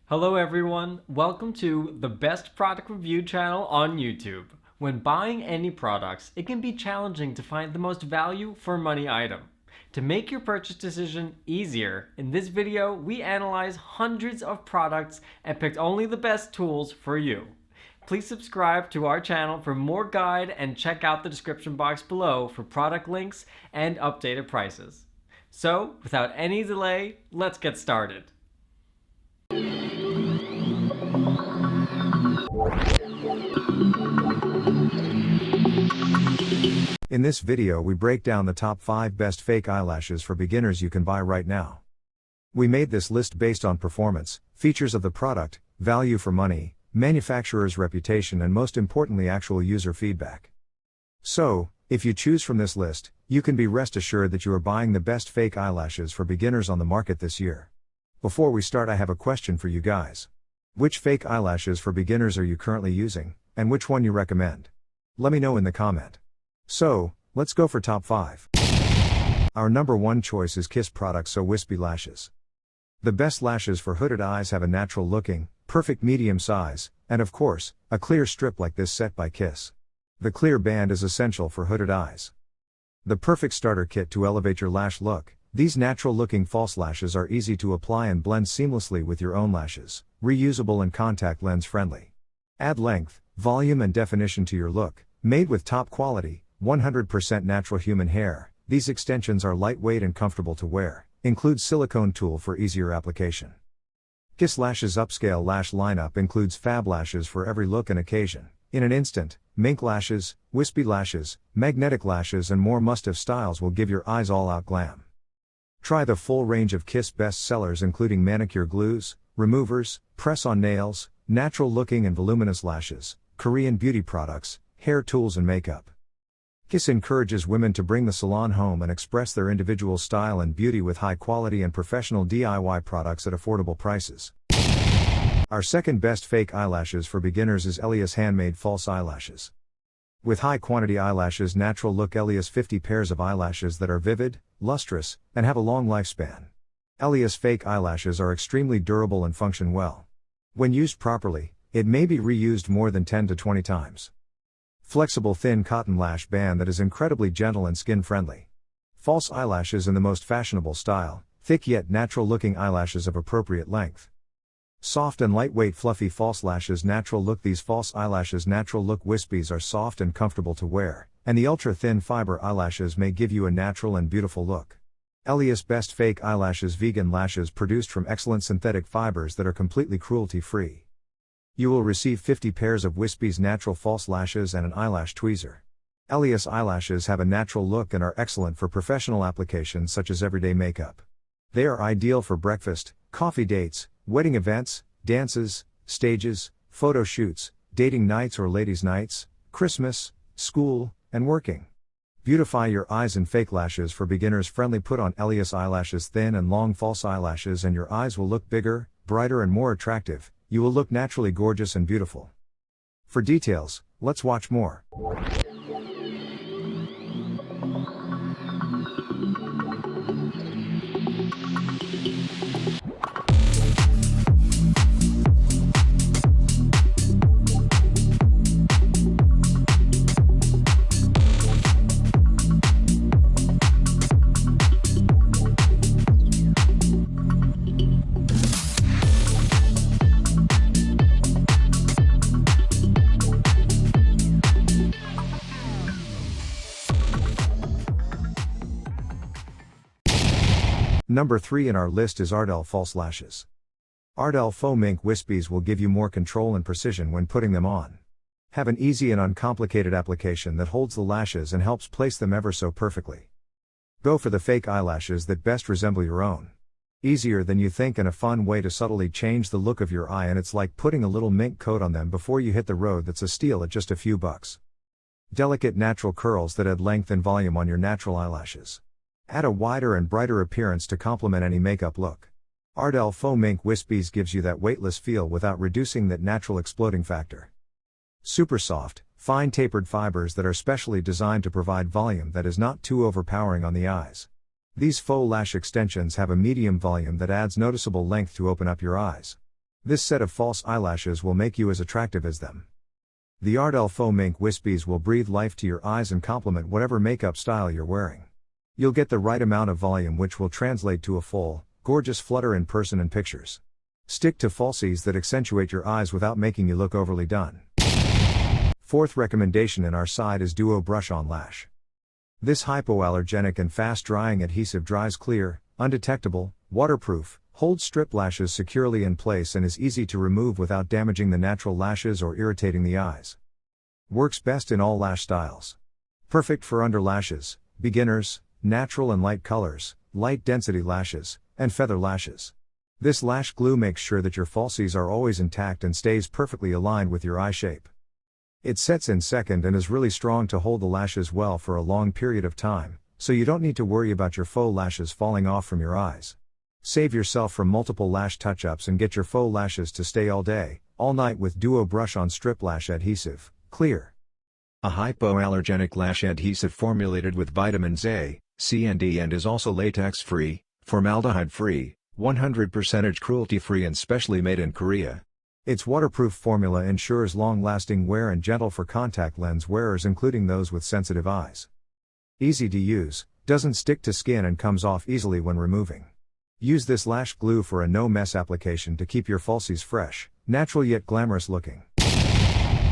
Hello everyone, welcome to the best product review channel on YouTube. When buying any products, it can be challenging to find the most value for money item. To make your purchase decision easier, in this video we analyze hundreds of products and picked only the best tools for you. Please subscribe to our channel for more guide and check out the description box below for product links and updated prices. So, without any delay, let's get started. In this video we break down the top 5 best fake eyelashes for beginners you can buy right now. We made this list based on performance, features of the product, value for money, manufacturer's reputation and most importantly actual user feedback. So, if you choose from this list, you can be rest assured that you are buying the best fake eyelashes for beginners on the market this year. Before we start, I have a question for you guys. Which fake eyelashes for beginners are you currently using, and which one you recommend? Let me know in the comment. So, let's go for top 5. Our number 1 choice is Kiss products, so Wispy lashes. The best lashes for hooded eyes have a natural looking, perfect medium size, and of course, a clear strip like this set by Kiss. The clear band is essential for hooded eyes. The perfect starter kit to elevate your lash look. These natural looking false lashes are easy to apply and blend seamlessly with your own lashes, reusable and contact lens friendly. Add length, volume and definition to your look. Made with top quality, 100% natural human hair, these extensions are lightweight and comfortable to wear. Includes silicone tool for easier application. Kiss Lashes upscale lash lineup includes fab lashes for every look and occasion. In an instant, mink lashes, wispy lashes, magnetic lashes and more must-have styles will give your eyes all-out glam. Try the full range of Kiss best sellers including manicure glues, removers, press-on nails, natural-looking and voluminous lashes, Korean beauty products, hair tools and makeup. Kiss encourages women to bring the salon home and express their individual style and beauty with high-quality and professional DIY products at affordable prices. Our second best fake eyelashes for beginners is Eliace Handmade false eyelashes. With high-quantity eyelashes, natural look Eliace 50 pairs of eyelashes that are vivid, lustrous, and have a long lifespan. Eliace fake eyelashes are extremely durable and function well. When used properly, it may be reused more than 10 to 20 times. Flexible thin cotton lash band that is incredibly gentle and skin-friendly. False eyelashes in the most fashionable style, thick yet natural-looking eyelashes of appropriate length. Soft and lightweight fluffy false lashes natural look. These false eyelashes natural look wispies are soft and comfortable to wear, and the ultra-thin fiber eyelashes may give you a natural and beautiful look. Eliace best fake eyelashes vegan lashes produced from excellent synthetic fibers that are completely cruelty-free. You will receive 50 pairs of Wispy's natural false lashes and an eyelash tweezer. Eliace eyelashes have a natural look and are excellent for professional applications such as everyday makeup. They are ideal for breakfast, coffee dates, wedding events, dances, stages, photo shoots, dating nights or ladies' nights, Christmas, school, and working. Beautify your eyes and fake lashes for beginners friendly. Put on Eliace eyelashes, thin and long false eyelashes, and your eyes will look bigger, brighter and more attractive. You will look naturally gorgeous and beautiful. For details, let's watch more. Number 3 in our list is Ardell false lashes. Ardell faux mink wispies will give you more control and precision when putting them on. Have an easy and uncomplicated application that holds the lashes and helps place them ever so perfectly. Go for the fake eyelashes that best resemble your own. Easier than you think and a fun way to subtly change the look of your eye, and it's like putting a little mink coat on them before you hit the road. That's a steal at just a few bucks. Delicate natural curls that add length and volume on your natural eyelashes. Add a wider and brighter appearance to complement any makeup look. Ardell faux mink wispies gives you that weightless feel without reducing that natural exploding factor. Super soft, fine tapered fibers that are specially designed to provide volume that is not too overpowering on the eyes. These faux lash extensions have a medium volume that adds noticeable length to open up your eyes. This set of false eyelashes will make you as attractive as them. The Ardell Faux Mink Wispies will breathe life to your eyes and complement whatever makeup style you're wearing. You'll get the right amount of volume which will translate to a full, gorgeous flutter in person and pictures. Stick to falsies that accentuate your eyes without making you look overly done. Fourth recommendation in our side is Duo Brush On Lash. This hypoallergenic and fast-drying adhesive dries clear, undetectable, waterproof, holds strip lashes securely in place and is easy to remove without damaging the natural lashes or irritating the eyes. Works best in all lash styles. Perfect for under lashes, beginners, natural and light colors, light density lashes, and feather lashes. This lash glue makes sure that your falsies are always intact and stays perfectly aligned with your eye shape. It sets in second and is really strong to hold the lashes well for a long period of time, so you don't need to worry about your faux lashes falling off from your eyes. Save yourself from multiple lash touch-ups and get your faux lashes to stay all day, all night with Duo Brush On Strip Lash Adhesive, Clear. A hypoallergenic lash adhesive formulated with vitamins A, C and E and is also latex-free, formaldehyde-free, 100% cruelty-free and specially made in Korea. Its waterproof formula ensures long-lasting wear and gentle for contact lens wearers including those with sensitive eyes. Easy to use, doesn't stick to skin and comes off easily when removing. Use this lash glue for a no-mess application to keep your falsies fresh, natural yet glamorous looking.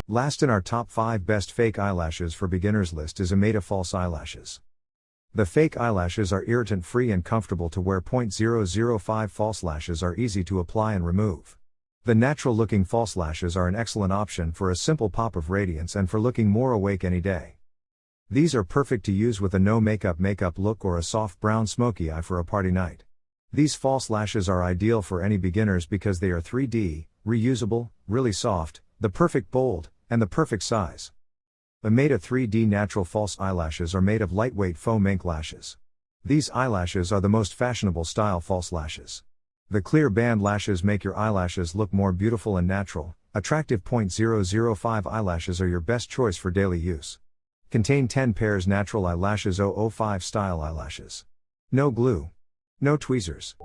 Last in our top 5 best fake eyelashes for beginners list is Handmade false eyelashes. The fake eyelashes are irritant-free and comfortable to wear. 0.005 false lashes are easy to apply and remove. The natural-looking false lashes are an excellent option for a simple pop of radiance and for looking more awake any day. These are perfect to use with a no-makeup look or a soft brown smoky eye for a party night. These false lashes are ideal for any beginners because they are 3D, reusable, really soft, the perfect bold, and the perfect size. Handmade 3D natural false eyelashes are made of lightweight faux mink lashes. These eyelashes are the most fashionable style false lashes. The clear band lashes make your eyelashes look more beautiful and natural. Attractive. 0.005 eyelashes are your best choice for daily use. Contain 10 pairs natural eyelashes. 005 style eyelashes. No glue. No tweezers.